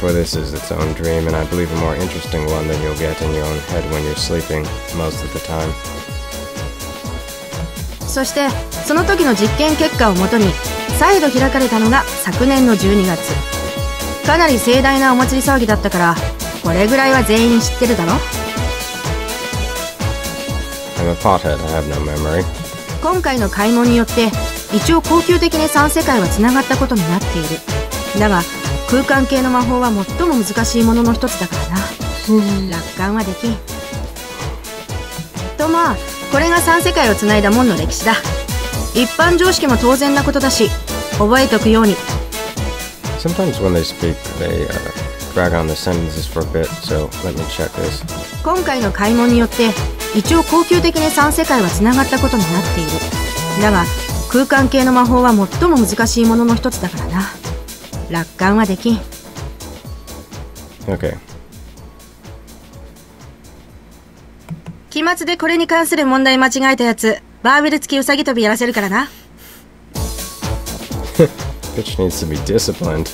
for this is its own dream, and I believe a more interesting one than you'll get in your own head when you're sleeping most of the time. そしてその時の実験結果をもとに再度開かれたのが昨年の12月。かなり盛大なお祭り騒ぎだったから、これぐらいは全員知ってるだろ。I'm a pothead, I have no memory. 今回の開門によって一応恒久的に3世界はつながったことになっている。だが空間系の魔法は最も難しいものの一つだからな。楽観はできん。とまあこれが3世界をつないだ門の歴史だ。一般常識も当然なことだし覚えておくように。Sometimes when they speak, they drag on the sentences for a bit, so let me check this. 今回の開門によって一応恒久的に3世界はつながったことになっている。だが空間系の魔法は最も難しいものの一つだからな。楽観はできん。 Okay. 期末でこれに関する問題間違えたやつ、バーベル付きウサギ跳びやらせるからな。Bitch needs to be disciplined.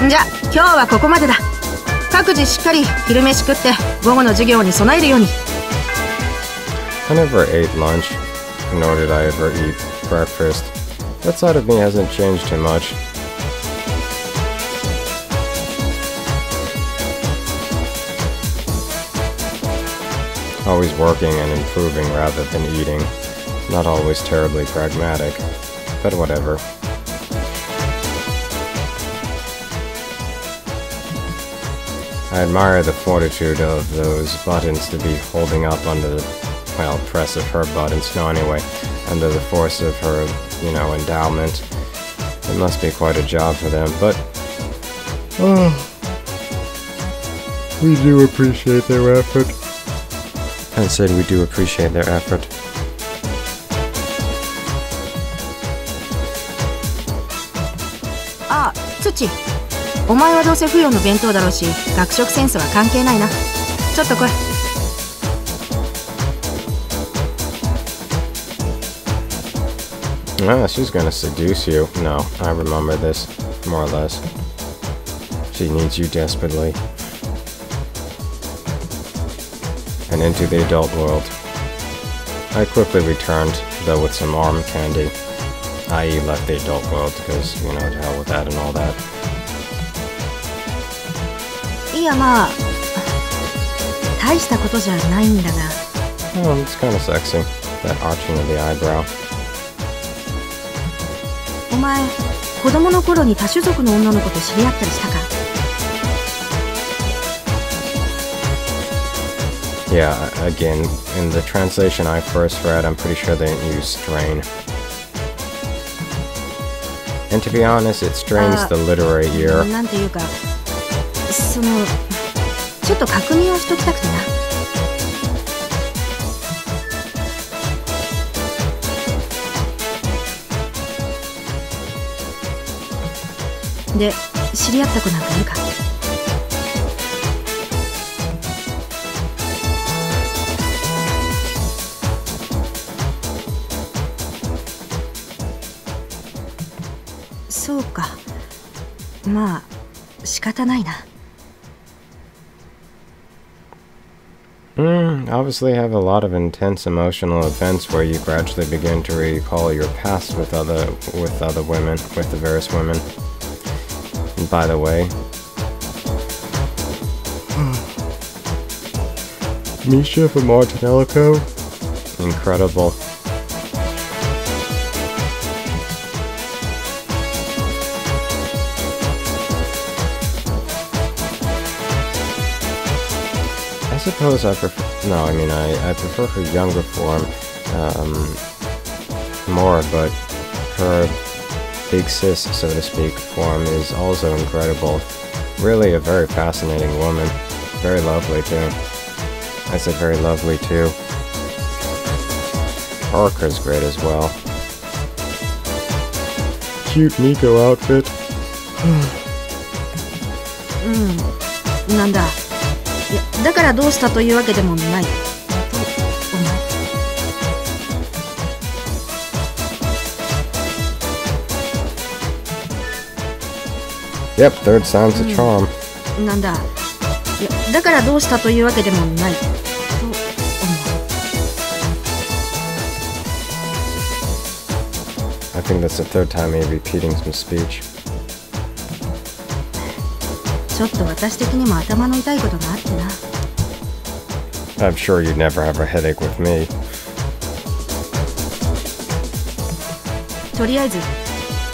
じゃ今日はここまでだ。各自しっかり昼飯食って午後の授業に備えるように。I never ate lunch, nor did I ever eat breakfast. That side of me hasn't changed too much. Always working and improving rather than eating. Not always terribly pragmatic, but whatever. I admire the fortitude of those buttons to be holding up under the, well, press of her buttons, no anyway, under the force of her, you know, endowment. It must be quite a job for them, but we do appreciate their effort. I said we do appreciate their effort. あ、土。お前はどうせ不要の弁当だろうし、学食センスは関係ないな。ちょっと来い。Ah, she's gonna seduce you. No, I remember this, more or less. She needs you desperately. And into the adult world. I quickly returned, though with some arm candy. I.e. left the adult world because, you know, to hell with that and all that. いやまあ大したことじゃないんだが。Oh, it's kind of sexy. That arching of the eyebrow. お前子供の頃に多種族の女の子と知り合ったりしたか？ Yeah, again, in the translation I first read, I'm pretty sure they didn't use strain. And to be honest, it strains the literary ear. なんていうか、そのちょっと確認をしときたくてな。で、知り合った子なんかいるか？そうか。まあ仕方ないな。Obviously have a lot of intense emotional events where you gradually begin to recall your past with other women, with the various women. And by the way, Misha from Ar Tonelico, incredible. I suppose I prefer, no, I mean, I prefer her younger form, more, but her big sis, so to speak, form is also incredible. Really a very fascinating woman. Very lovely, too. I said very lovely, too. Parker's great as well. Cute Nico outfit. なんだ。いやだからどうしたというわけでもないと思う。Yep, third time's a charm. なんだ。いや、だからどうしたというわけでもない。と思う。I think that's the third time he's repeating some speech. ちょっと私的にも頭の痛いことがあってな。I'm sure you'd never have a headache with me. とりあえず、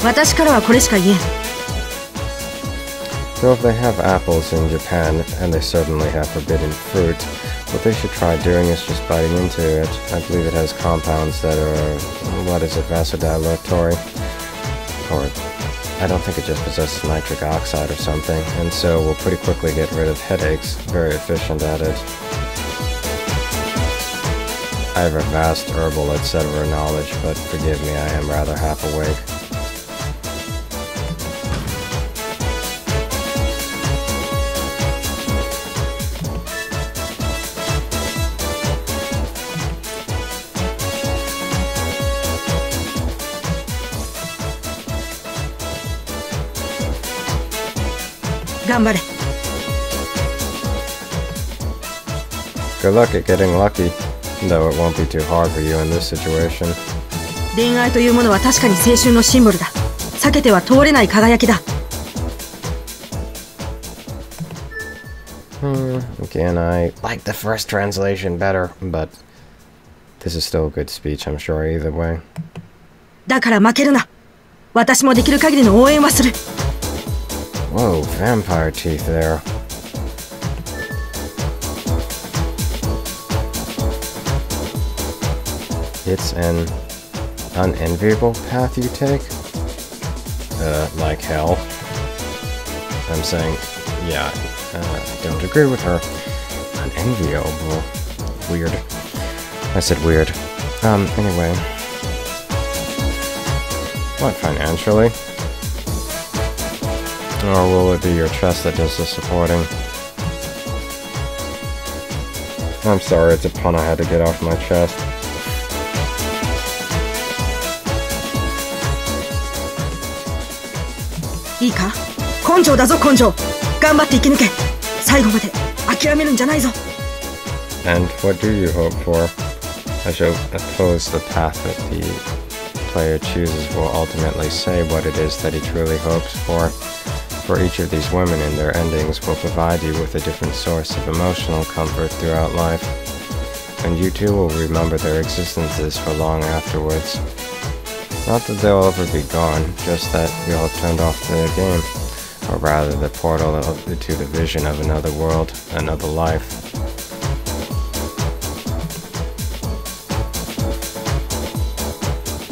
私からはこれしか言えん。So if they have apples in Japan, and they certainly have forbidden fruit, what they should try doing is just biting into it. I believe it has compounds that are, what is it, vasodilatory? Or, I don't think it just possesses nitric oxide or something, and so will pretty quickly get rid of headaches. Very efficient at it. I have a vast herbal etc. knowledge, but forgive me, I am rather half awake. Good luck at getting lucky, though it won't be too hard for you in this situation. 恋愛というものは確かに青春のシンボルだ。避けては通れない輝きだ。Again, I like the first translation better, but this is still a good speech, I'm sure, either way. だから負けるな。私もできる限りの応援はする。Whoa, vampire teeth there. It's an unenviable path you take? Like hell. I'm saying, yeah, I don't agree with her. Unenviable. Weird. I said weird. Anyway. What, financially? Or will it be your chest that does the supporting? I'm sorry, it's a pun I had to get off my chest. Ika, 根性だぞ根性。頑張って生き抜け。最後まで諦めるんじゃないぞ。And what do you hope for? I shall oppose the path that the player chooses will ultimately say what it is that he truly hopes for. For each of these women in their endings will provide you with a different source of emotional comfort throughout life, and you too will remember their existences for long afterwards. Not that they'll ever be gone, just that you'll have turned off the game, or rather the portal to the vision of another world, another life.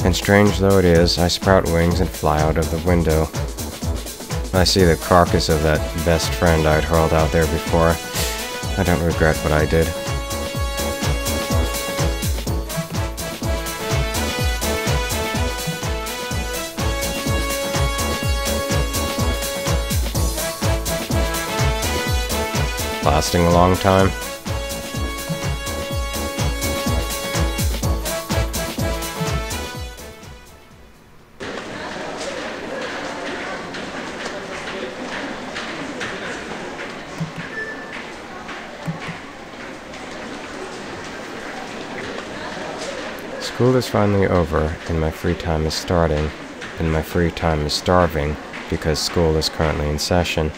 And strange though it is, I sprout wings and fly out of the window. I see the carcass of that best friend I'd hurled out there before. I don't regret what I did. Lasting a long time. School is finally over, and my free time is starting, and my free time is starving, because school is currently in session.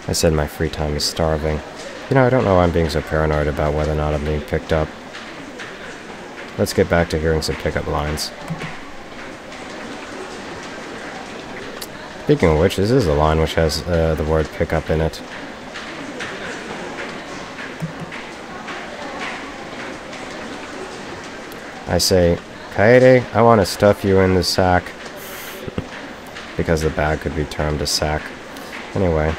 I said my free time is starving. You know, I don't know why I'm being so paranoid about whether or not I'm being picked up. Let's get back to hearing some pickup lines. Speaking of which, this is a line which has the word pickup in it. I say, Kaede, I want to stuff you in the sack. Because the bag could be termed a sack. Anyway.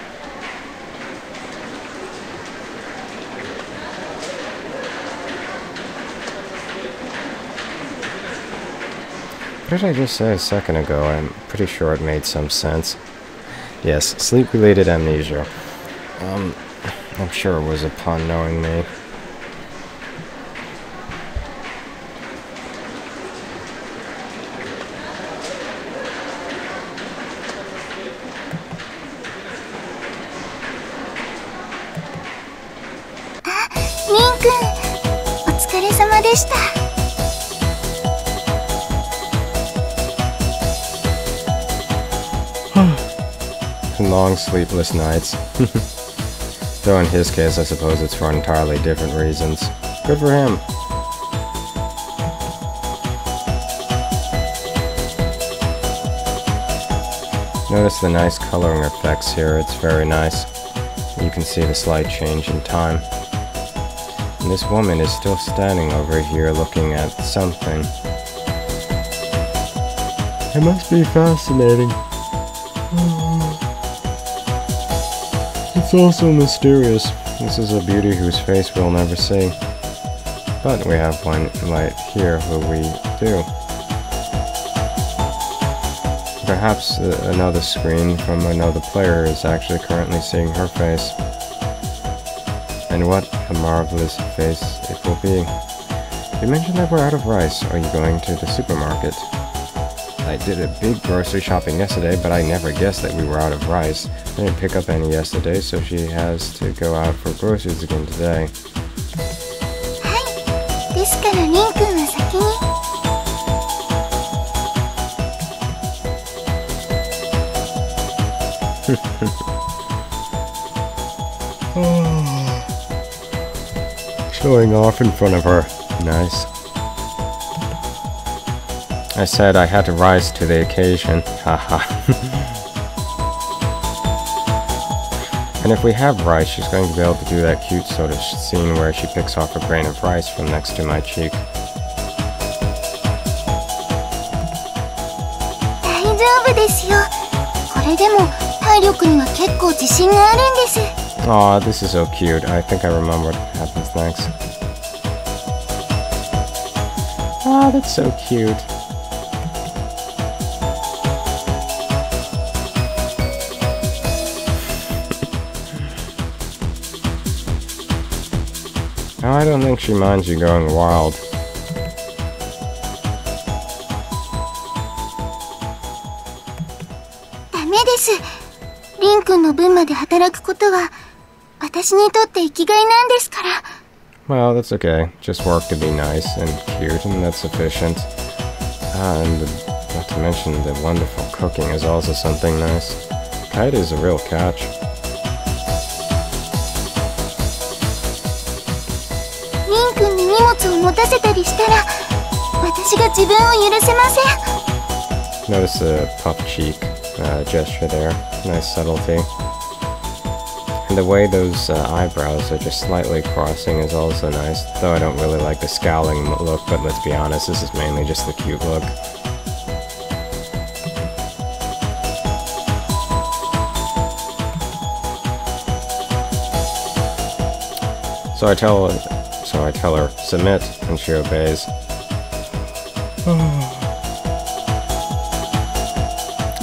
What did I just say a second ago? I'm pretty sure it made some sense. Yes, sleep-related amnesia. I'm sure it was a pun knowing me. 様でした。Long sleepless nights. Though in his case, I suppose it's for entirely different reasons. Good for him. Notice the nice coloring effects here, it's very nice. You can see the slight change in time. And this woman is still standing over here looking at something. It must be fascinating. It's also mysterious. This is a beauty whose face we'll never see. But we have one right here who we do. Perhaps another screen from another player is actually currently seeing her face. And what a marvelous face it will be. You mentioned that we're out of rice. Are you going to the supermarket? I did a big grocery shopping yesterday, but I never guessed that we were out of rice. I didn't pick up any yesterday, so she has to go out for groceries again today. はい。ですからリン君は先に。Showing off in front of her. Nice. I said I had to rise to the occasion. Haha. And if we have rice, she's going to be able to do that cute sort of scene where she picks off a grain of rice from next to my cheek. 大丈夫ですよ。これでも体力には結構自信があるんです。Aw, this is so cute. I think I remember what happens next. Aw, that's so cute. No, I don't think she minds you going wild. ダメです。リン君の分まで働くことは私にとって生きがいなんですから。Well, that's okay. Just work to be nice and cute, and that's sufficient. And not to mention the wonderful cooking is also something nice. Kaede is a real catch. リン君に荷物を持たせたりしたら私が自分を許せません。 Notice the puff cheek gesture there. Nice subtlety. And the way those eyebrows are just slightly crossing is also nice, though I don't really like the scowling look, but let's be honest, this is mainly just the cute look. So I tell her, submit, and she obeys.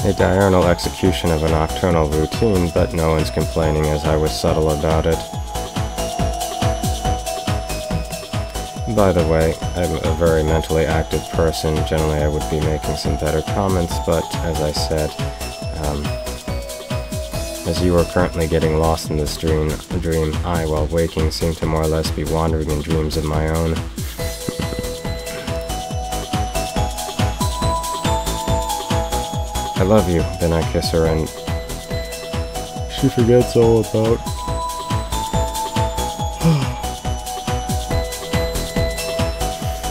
A diurnal execution of a nocturnal routine, but no one's complaining as I was subtle about it. By the way, I'm a very mentally active person. Generally I would be making some better comments, but as I said, as you are currently getting lost in this dream, I, while waking, seem to more or less be wandering in dreams of my own. I love you, then I kiss her and she forgets all about.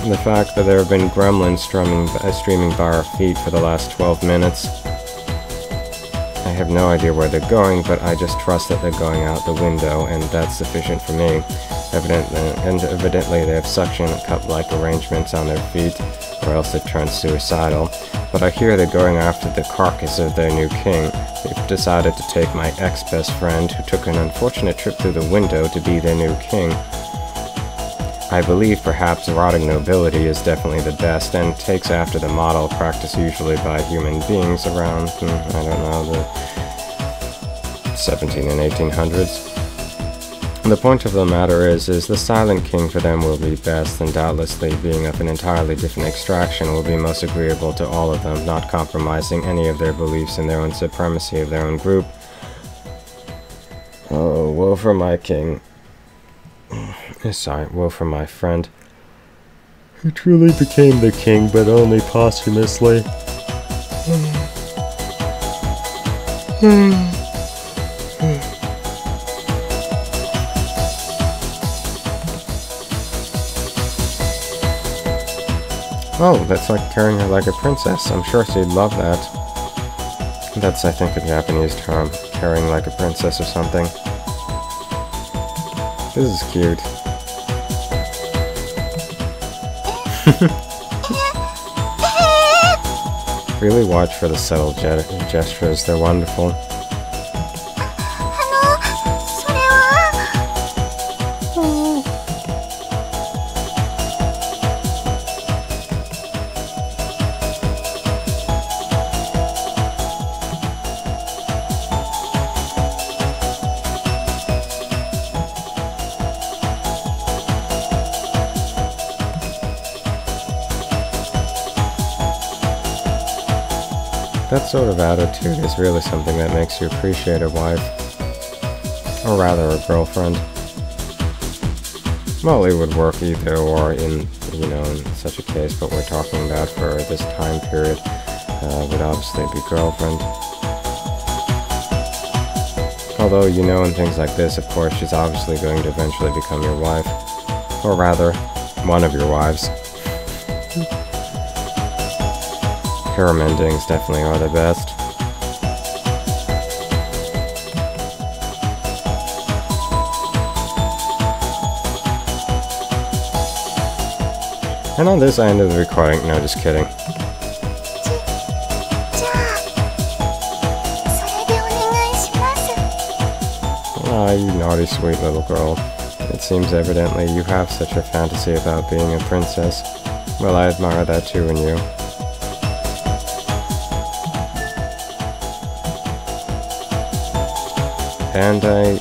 The fact that there have been gremlins streaming by our feet for the last 12 minutes. I have no idea where they're going, but I just trust that they're going out the window, and that's sufficient for me. Evidently they have suction cup-like arrangements on their feet, or else they've turned suicidal. But I hear they're going after the carcass of their new king. They've decided to take my ex-best friend, who took an unfortunate trip through the window, to be their new king. I believe perhaps rotting nobility is definitely the best, and takes after the model practiced usually by human beings around, I don't know, the 17 and 1800s. The point of the matter is the silent king for them will be best, and doubtlessly being of an entirely different extraction will be most agreeable to all of them, not compromising any of their beliefs in their own supremacy of their own group. Oh, woe for my king. Sorry, woe for my friend. He truly became the king, but only posthumously. Oh, that's like carrying her like a princess. I'm sure she'd love that. That's, I think, a Japanese term. Carrying like a princess or something. This is cute. Really watch for the subtle gestures. They're wonderful. That sort of attitude is really something that makes you appreciate a wife. Or rather, a girlfriend. Well, it would work either or in such a case, but we're talking about for this time period would obviously be girlfriend. Although, in things like this, of course, she's obviously going to eventually become your wife. Or rather, one of your wives. Harem endings definitely are the best. And on this, I ended the recording. No, just kidding. Ah, you naughty, sweet little girl. It seems evidently you have such a fantasy about being a princess. Well, I admire that too in you. And I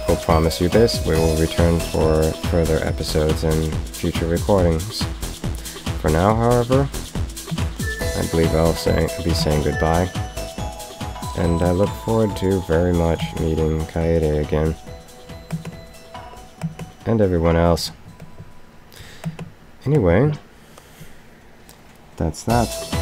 will promise you this, we will return for further episodes and future recordings. For now, however, I believe I'll be saying goodbye. And I look forward to very much meeting Kaede again. And everyone else. Anyway, that's that.